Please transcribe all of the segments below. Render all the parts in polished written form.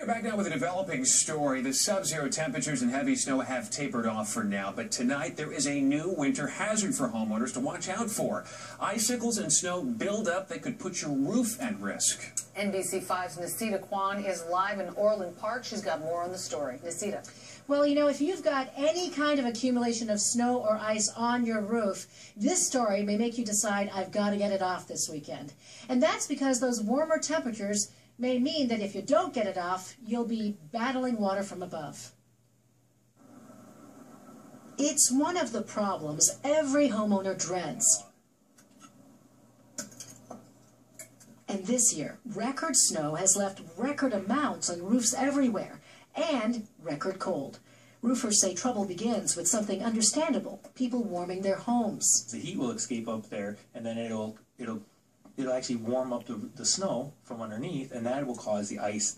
Back now with a developing story. The sub-zero temperatures and heavy snow have tapered off for now, but tonight there is a new winter hazard for homeowners to watch out for. Icicles and snow build up that could put your roof at risk. NBC5's Nisita Kwan is live in Orland Park. She's got more on the story. Nisita. Well, you know, if you've got any kind of accumulation of snow or ice on your roof, this story may make you decide, I've got to get it off this weekend. And that's because those warmer temperatures may mean that if you don't get it off, you'll be battling water from above. It's one of the problems every homeowner dreads. And this year, record snow has left record amounts on roofs everywhere, and record cold. Roofers say trouble begins with something understandable, people warming their homes. The heat will escape up there, and then it'll actually warm up the snow from underneath, and that will cause the ice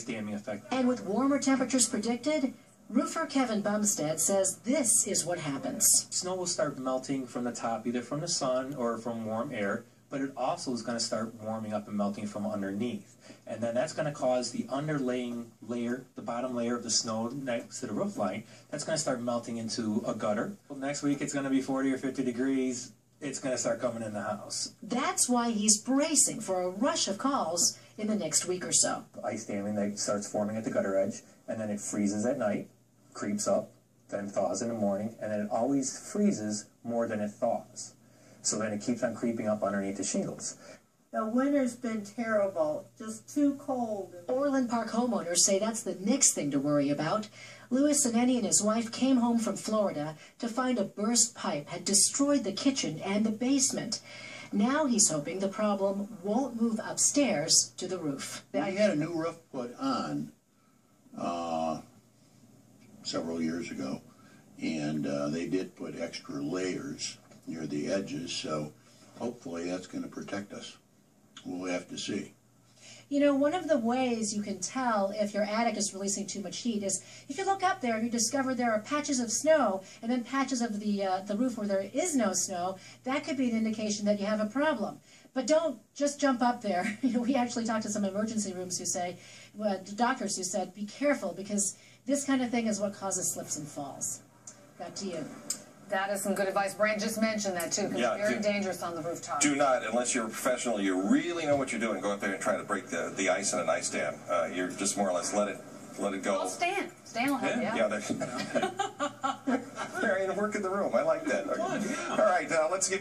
damming effect. And with warmer temperatures predicted, roofer Kevin Bumstead says this is what happens. Snow will start melting from the top, either from the sun or from warm air, but it also is going to start warming up and melting from underneath. And then that's going to cause the underlaying layer, the bottom layer of the snow next to the roof line, that's going to start melting into a gutter. Well, next week it's going to be 40 or 50 degrees. It's going to start coming in the house. That's why he's bracing for a rush of calls in the next week or so. Ice damming that starts forming at the gutter edge, and then it freezes at night, creeps up, then thaws in the morning, and then it always freezes more than it thaws. So then it keeps on creeping up underneath the shingles. The winter's been terrible, just too cold. Orland Park homeowners say that's the next thing to worry about. Louis Sineni and his wife came home from Florida to find a burst pipe had destroyed the kitchen and the basement. Now he's hoping the problem won't move upstairs to the roof. We had a new roof put on several years ago, and they did put extra layers near the edges, so hopefully that's going to protect us. We'll have to see. You know, one of the ways you can tell if your attic is releasing too much heat is if you look up there and you discover there are patches of snow and then patches of the roof where there is no snow. That could be an indication that you have a problem. But don't just jump up there. You know, we actually talked to some emergency rooms who say, doctors who said, be careful because this kind of thing is what causes slips and falls. Back to you. That is some good advice. Brand just mentioned that, too, because it's very dangerous on the rooftop. Do not, unless you're a professional, you really know what you're doing, go up there and try to break the ice in an ice dam. You're just more or less let it go. Well, Stan will help you out. Yeah, Marion, work in the room. I like that. Okay. All right, let's give